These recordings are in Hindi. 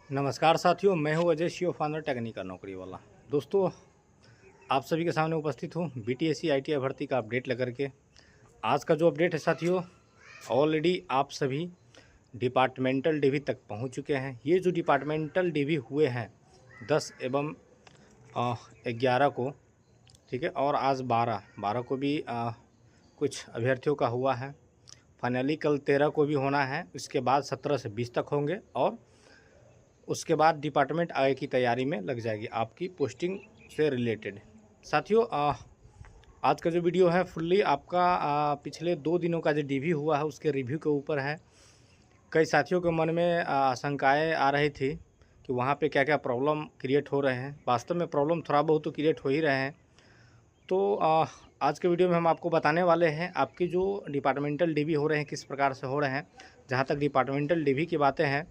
नमस्कार साथियों, मैं हूं अजय शिव, फाउंडर टेक्निकल नौकरी वाला। दोस्तों, आप सभी के सामने उपस्थित हूं बीटीएससी आईटीआई भर्ती का अपडेट लेकर के। आज का जो अपडेट है साथियों, ऑलरेडी आप सभी डिपार्टमेंटल डीवी तक पहुंच चुके हैं। ये जो डिपार्टमेंटल डीवी हुए हैं 10 एवं 11 को, ठीक है, और आज 12 को भी कुछ अभ्यर्थियों का हुआ है। फाइनली कल 13 को भी होना है। इसके बाद 17 से 20 तक होंगे और उसके बाद डिपार्टमेंट आगे की तैयारी में लग जाएगी आपकी पोस्टिंग से रिलेटेड। साथियों, आज का जो वीडियो है फुल्ली आपका पिछले 2 दिनों का जो डीवी हुआ है उसके रिव्यू के ऊपर है। कई साथियों के मन में आशंकाएँ आ रही थी कि वहाँ पे क्या क्या प्रॉब्लम क्रिएट हो रहे हैं। वास्तव में प्रॉब्लम थोड़ा बहुत तो क्रिएट हो ही रहे हैं। तो आज के वीडियो में हम आपको बताने वाले हैं आपकी जो डिपार्टमेंटल डीवी हो रहे हैं किस प्रकार से हो रहे हैं। जहाँ तक डिपार्टमेंटल डीवी की बातें हैं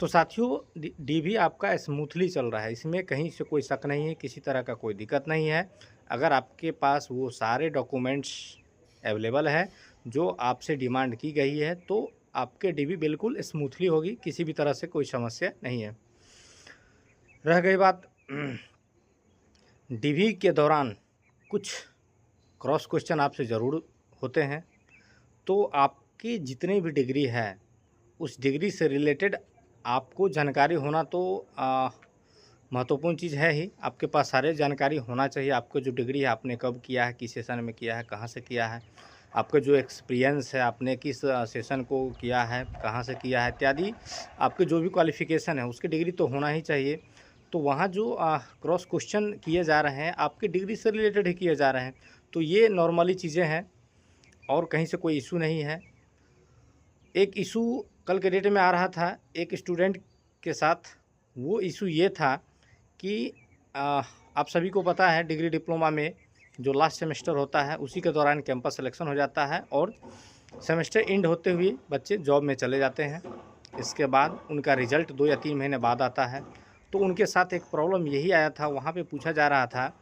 तो साथियों, डीवी आपका स्मूथली चल रहा है। इसमें कहीं से कोई शक नहीं है, किसी तरह का कोई दिक्कत नहीं है। अगर आपके पास वो सारे डॉक्यूमेंट्स अवेलेबल है जो आपसे डिमांड की गई है तो आपके डीवी बिल्कुल स्मूथली होगी, किसी भी तरह से कोई समस्या नहीं है। रह गई बात डीवी के दौरान कुछ क्रॉस क्वेश्चन आपसे ज़रूर होते हैं। तो आपकी जितनी भी डिग्री है उस डिग्री से रिलेटेड आपको जानकारी होना तो महत्वपूर्ण चीज़ है ही। आपके पास सारे जानकारी होना चाहिए। आपको जो डिग्री है आपने कब किया है, किस सेशन में किया है, कहाँ से किया है, आपका जो एक्सपीरियंस है आपने किस सेशन को किया है, कहाँ से किया है इत्यादि। आपके जो भी क्वालिफ़िकेशन है उसकी डिग्री तो होना ही चाहिए। तो वहाँ जो क्रॉस क्वेश्चन किए जा रहे हैं आपकी डिग्री से रिलेटेड ही किए जा रहे हैं। तो ये नॉर्मली चीज़ें हैं और कहीं से कोई इशू नहीं है। एक इशू कल के डेट में आ रहा था एक स्टूडेंट के साथ। वो इशू ये था कि आप सभी को पता है डिग्री डिप्लोमा में जो लास्ट सेमेस्टर होता है उसी के दौरान कैंपस सिलेक्शन हो जाता है और सेमेस्टर एंड होते हुए बच्चे जॉब में चले जाते हैं। इसके बाद उनका रिज़ल्ट 2 या 3 महीने बाद आता है। तो उनके साथ एक प्रॉब्लम यही आया था। वहाँ पे पूछा जा रहा था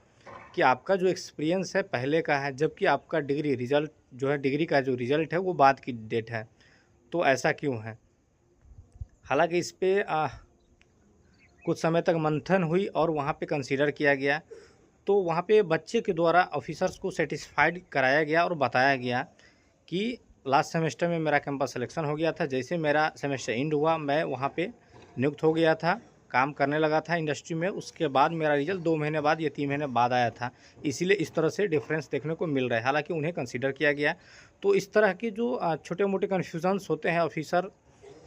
कि आपका जो एक्सपीरियंस है पहले का है, जबकि आपका डिग्री रिज़ल्ट जो है, डिग्री का जो रिज़ल्ट है वो बाद की डेट है। तो ऐसा क्यों है? हालांकि इस पे कुछ समय तक मंथन हुई और वहाँ पे कंसीडर किया गया। तो वहाँ पे बच्चे के द्वारा ऑफिसर्स को सेटिस्फाइड कराया गया और बताया गया कि लास्ट सेमेस्टर में मेरा कैंपस सिलेक्शन हो गया था। जैसे मेरा सेमेस्टर एंड हुआ मैं वहाँ पे नियुक्त हो गया था, काम करने लगा था इंडस्ट्री में। उसके बाद मेरा रिजल्ट 2 महीने बाद या 3 महीने बाद आया था। इसीलिए इस तरह से डिफरेंस देखने को मिल रहा है। हालांकि उन्हें कंसीडर किया गया। तो इस तरह के जो छोटे मोटे कन्फ्यूजन्स होते हैं ऑफिसर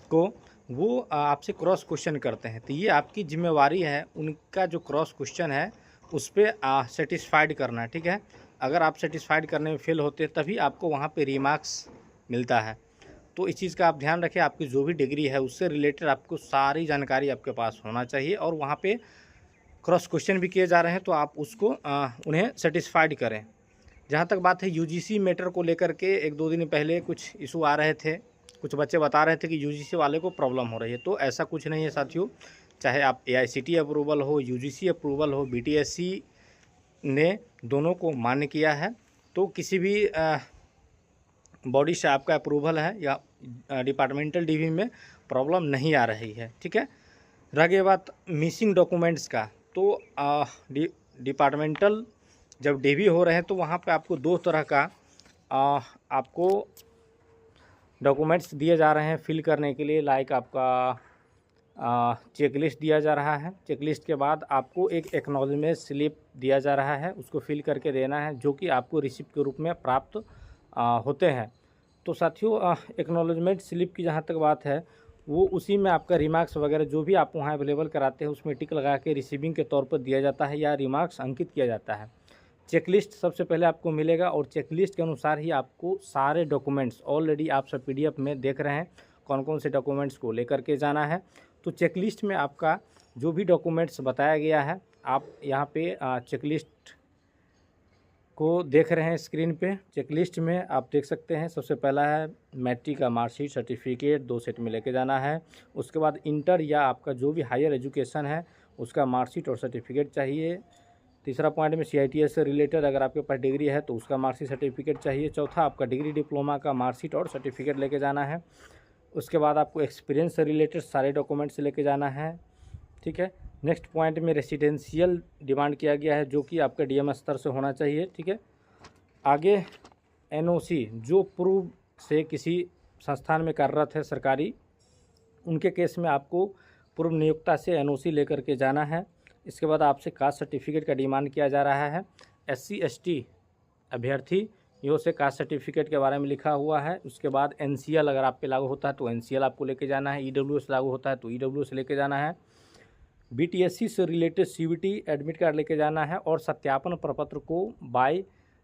को, वो आपसे क्रॉस क्वेश्चन करते हैं। तो ये आपकी जिम्मेवारी है उनका जो क्रॉस क्वेश्चन है उस पर सेटिस्फाइड करना, ठीक है। अगर आप सेटिस्फाइड करने में फेल होते तभी आपको वहाँ पे रिमार्क्स मिलता है। तो इस चीज़ का आप ध्यान रखें। आपकी जो भी डिग्री है उससे रिलेटेड आपको सारी जानकारी आपके पास होना चाहिए और वहाँ पे क्रॉस क्वेश्चन भी किए जा रहे हैं तो आप उसको उन्हें सेटिस्फाइड करें। जहाँ तक बात है यूजीसी मैटर को लेकर के, 1-2 दिन पहले कुछ इशू आ रहे थे। कुछ बच्चे बता रहे थे कि यूजीसी वाले को प्रॉब्लम हो रही है। तो ऐसा कुछ नहीं है साथियों। चाहे आप एआईसीटी अप्रूवल हो, यूजीसी अप्रूवल हो, बीटीएससी ने दोनों को मान्य किया है। तो किसी भी बॉडी से आपका अप्रूवल है या डिपार्टमेंटल डीवी में प्रॉब्लम नहीं आ रही है, ठीक है। रह गई बात मिसिंग डॉक्यूमेंट्स का, तो डिपार्टमेंटल जब डीवी हो रहे हैं तो वहाँ पे आपको 2 तरह का आपको डॉक्यूमेंट्स दिए जा रहे हैं फिल करने के लिए। लाइक आपका चेक लिस्ट दिया जा रहा है। चेक लिस्ट के बाद आपको एक एक्नॉलेजमेंट स्लिप दिया जा रहा है, उसको फिल करके देना है, जो कि आपको रिसिप्ट के रूप में प्राप्त होते हैं। तो साथियों, एक्नॉलेजमेंट स्लिप की जहाँ तक बात है वो उसी में आपका रिमार्क्स वगैरह जो भी आप वहाँ अवेलेबल कराते हैं उसमें टिक लगा के रिसीविंग के तौर पर दिया जाता है या रिमार्क्स अंकित किया जाता है। चेकलिस्ट सबसे पहले आपको मिलेगा और चेकलिस्ट के अनुसार ही आपको सारे डॉक्यूमेंट्स, ऑलरेडी आप सब पीडीएफ में देख रहे हैं कौन कौन से डॉक्यूमेंट्स को लेकर के जाना है। तो चेकलिस्ट में आपका जो भी डॉक्यूमेंट्स बताया गया है आप यहाँ पे चेकलिस्ट को देख रहे हैं स्क्रीन पे। चेकलिस्ट में आप देख सकते हैं सबसे पहला है मैट्रिक का मार्कशीट सर्टिफिकेट 2 सेट में लेके जाना है। उसके बाद इंटर या आपका जो भी हायर एजुकेशन है उसका मार्कशीट और सर्टिफिकेट चाहिए। तीसरा पॉइंट में सीआईटीएस से रिलेटेड अगर आपके पास डिग्री है तो उसका मार्कशीट सर्टिफिकेट चाहिए। चौथा आपका डिग्री डिप्लोमा का मार्कशीट और सर्टिफिकेट लेके जाना है। उसके बाद आपको एक्सपीरियंस से रिलेटेड सारे डॉक्यूमेंट्स लेके जाना है, ठीक है। नेक्स्ट पॉइंट में रेसिडेंशियल डिमांड किया गया है, जो कि आपका डीएम स्तर से होना चाहिए, ठीक है। आगे एनओसी, जो पूर्व से किसी संस्थान में कार्यरत है सरकारी, उनके केस में आपको पूर्व नियोक्ता से एनओसी लेकर के जाना है। इसके बाद आपसे कास्ट सर्टिफिकेट का डिमांड किया जा रहा है। SC ST अभ्यर्थी यो से कास्ट सर्टिफिकेट के बारे में लिखा हुआ है। उसके बाद NCL अगर आप पे लागू होता है तो NCL आपको लेके जाना है। EWS लागू होता है तो EWS लेके जाना है। BTSC से रिलेटेड CVT एडमिट कार्ड लेके जाना है और सत्यापन प्रपत्र को बाय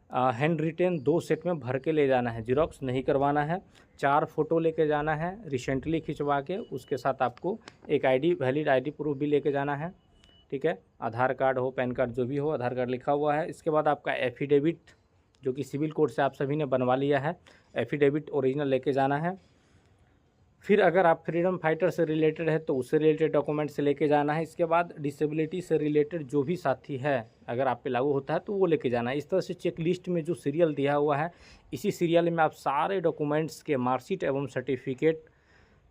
हैंड रिटेन 2 सेट में भर के ले जाना है, जीरोक्स नहीं करवाना है। 4 फोटो लेके जाना है रिसेंटली खिंचवा के, उसके साथ आपको एक ID वैलिड ID प्रूफ भी लेके जाना है, ठीक है। आधार कार्ड हो, पैन कार्ड जो भी हो, आधार कार्ड लिखा हुआ है। इसके बाद आपका एफिडेविट, जो कि सिविल कोर्ट से आप सभी ने बनवा लिया है, एफिडेविट ओरिजिनल लेके जाना है। फिर अगर आप फ्रीडम फाइटर से रिलेटेड है तो उससे रिलेटेड डॉक्यूमेंट से लेके जाना है। इसके बाद डिसेबिलिटी से रिलेटेड जो भी साथी है अगर आप पे लागू होता है तो वो लेके जाना है। इस तरह से चेक लिस्ट में जो सीरियल दिया हुआ है, इसी सीरियल में आप सारे डॉक्यूमेंट्स के मार्कशीट एवं सर्टिफिकेट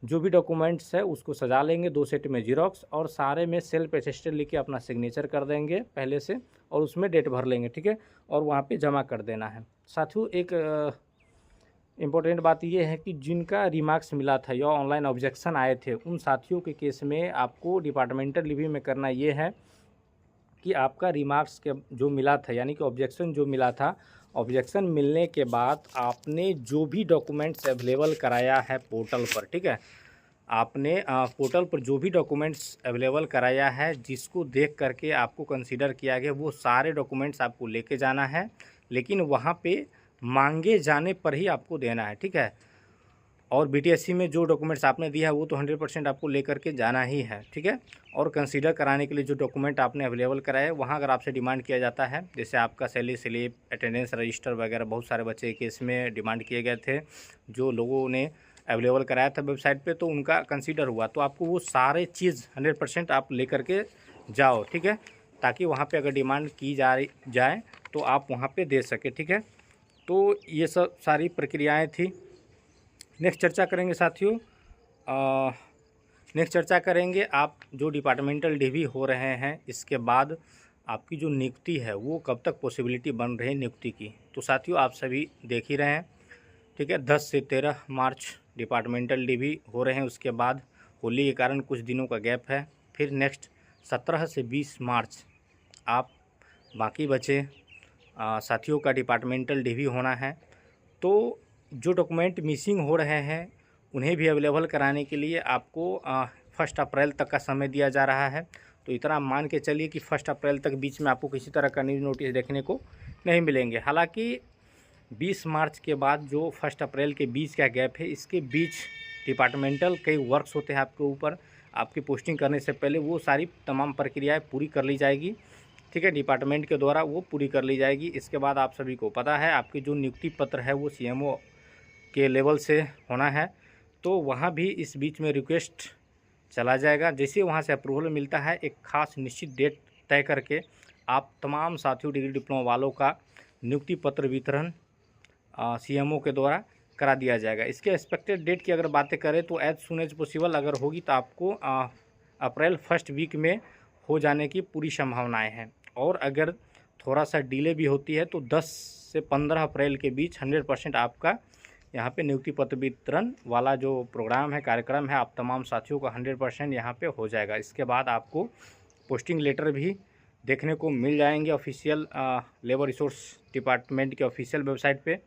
जो भी डॉक्यूमेंट्स है उसको सजा लेंगे 2 सेट में जीरोक्स, और सारे में सेल्फ अटेस्टेड लिख के अपना सिग्नेचर कर देंगे पहले से, और उसमें डेट भर लेंगे, ठीक है, और वहाँ पे जमा कर देना है। साथियों, एक इम्पोर्टेंट बात यह है कि जिनका रिमार्क्स मिला था या ऑनलाइन ऑब्जेक्शन आए थे, उन साथियों के केस में आपको डिपार्टमेंटल रिव्यू में करना ये है कि आपका रिमार्क्स के जो मिला था, यानी कि ऑब्जेक्शन जो मिला था, ऑब्जेक्शन मिलने के बाद आपने जो भी डॉक्यूमेंट्स अवेलेबल कराया है पोर्टल पर, ठीक है, आपने पोर्टल पर जो भी डॉक्यूमेंट्स अवेलेबल कराया है, जिसको देख करके आपको कंसीडर किया गया, वो सारे डॉक्यूमेंट्स आपको लेके जाना है, लेकिन वहाँ पे मांगे जाने पर ही आपको देना है, ठीक है। और BTSC में जो डॉक्यूमेंट्स आपने दिया है वो तो 100% आपको लेकर के जाना ही है, ठीक है। और कंसीडर कराने के लिए जो डॉक्यूमेंट आपने अवेलेबल कराया है, वहाँ अगर आपसे डिमांड किया जाता है, जैसे आपका सैलरी स्लिप, अटेंडेंस रजिस्टर वगैरह, बहुत सारे बच्चे के इसमें डिमांड किए गए थे जो लोगों ने अवेलेबल कराया था वेबसाइट पे, तो उनका कंसीडर हुआ, तो आपको वो सारे चीज़ 100% आप ले करके जाओ, ठीक है, ताकि वहाँ पे अगर डिमांड की जाए तो आप वहाँ पे दे सके, ठीक है। तो ये सब सारी प्रक्रियाएँ थी। नेक्स्ट चर्चा करेंगे साथियों, नेक्स्ट चर्चा करेंगे आप जो डिपार्टमेंटल डिवी हो रहे हैं, इसके बाद आपकी जो नियुक्ति है वो कब तक पॉसिबिलिटी बन रही है नियुक्ति की। तो साथियों, आप सभी देख ही रहे हैं, ठीक है, 10 से 13 मार्च डिपार्टमेंटल डिवी हो रहे हैं। उसके बाद होली के कारण कुछ दिनों का गैप है। फिर नेक्स्ट 17 से 20 मार्च आप बाकी बचे साथियों का डिपार्टमेंटल डिवी होना है। तो जो डॉक्यूमेंट मिसिंग हो रहे हैं उन्हें भी अवेलेबल कराने के लिए आपको 1 अप्रैल तक का समय दिया जा रहा है। तो इतना मान के चलिए कि 1 अप्रैल तक बीच में आपको किसी तरह का न्यूज़ नोटिस देखने को नहीं मिलेंगे। हालांकि 20 मार्च के बाद जो 1 अप्रैल के बीच का गैप है, इसके बीच डिपार्टमेंटल कई वर्क्स होते हैं आपके ऊपर, आपकी पोस्टिंग करने से पहले वो सारी तमाम प्रक्रियाएँ पूरी कर ली जाएगी, ठीक है, डिपार्टमेंट के द्वारा वो पूरी कर ली जाएगी। इसके बाद आप सभी को पता है आपकी जो नियुक्ति पत्र है वो CMO के लेवल से होना है, तो वहाँ भी इस बीच में रिक्वेस्ट चला जाएगा। जैसे वहाँ से अप्रूवल मिलता है, एक खास निश्चित डेट तय करके आप तमाम साथियों डिग्री डिप्लोमा वालों का नियुक्ति पत्र वितरण CMO के द्वारा करा दिया जाएगा। इसके एक्सपेक्टेड डेट की अगर बातें करें तो एज सुन एज पॉसिबल अगर होगी तो आपको अप्रैल 1st वीक में हो जाने की पूरी संभावनाएँ हैं, और अगर थोड़ा सा डिले भी होती है तो 10 से 15 अप्रैल के बीच 100% आपका यहाँ पे नियुक्ति पत्र वितरण वाला जो प्रोग्राम है, कार्यक्रम है, आप तमाम साथियों का 100% यहाँ पे हो जाएगा। इसके बाद आपको पोस्टिंग लेटर भी देखने को मिल जाएंगे ऑफिशियल लेबर रिसोर्स डिपार्टमेंट के ऑफिशियल वेबसाइट पे।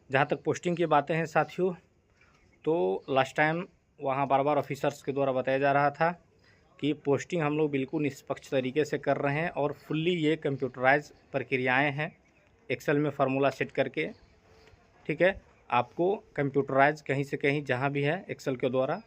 जहाँ तक पोस्टिंग की बातें हैं साथियों, तो लास्ट टाइम वहाँ बार ऑफिसर्स के द्वारा बताया जा रहा था कि पोस्टिंग हम लोग बिल्कुल निष्पक्ष तरीके से कर रहे हैं, और फुल्ली ये कंप्यूटराइज प्रक्रियाएँ हैं, एक्सेल में फार्मूला सेट करके, ठीक है, आपको कंप्यूटराइज कहीं से कहीं जहाँ भी है एक्सेल के द्वारा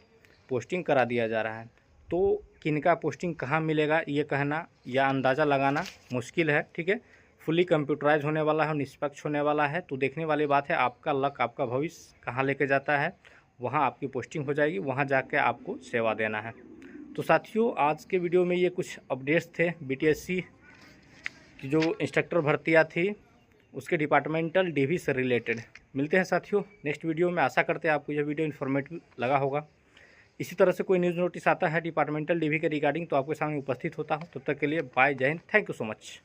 पोस्टिंग करा दिया जा रहा है। तो किनका पोस्टिंग कहाँ मिलेगा ये कहना या अंदाज़ा लगाना मुश्किल है, ठीक है, फुली कंप्यूटराइज होने वाला है, निष्पक्ष होने वाला है। तो देखने वाली बात है आपका लक, आपका भविष्य कहाँ लेके जाता है, वहाँ आपकी पोस्टिंग हो जाएगी, वहाँ जाके आपको सेवा देना है। तो साथियों, आज के वीडियो में ये कुछ अपडेट्स थे BTSC की जो इंस्ट्रक्टर भर्तियाँ थी उसके डिपार्टमेंटल डीवी से रिलेटेड। मिलते हैं साथियों नेक्स्ट वीडियो में। आशा करते हैं आपको यह वीडियो इन्फॉर्मेटिव लगा होगा। इसी तरह से कोई न्यूज़ नोटिस आता है डिपार्टमेंटल डीवी के रिगार्डिंग तो आपके सामने उपस्थित होता हूँ। तब तक के लिए बाय, जय Hind, thank you so much.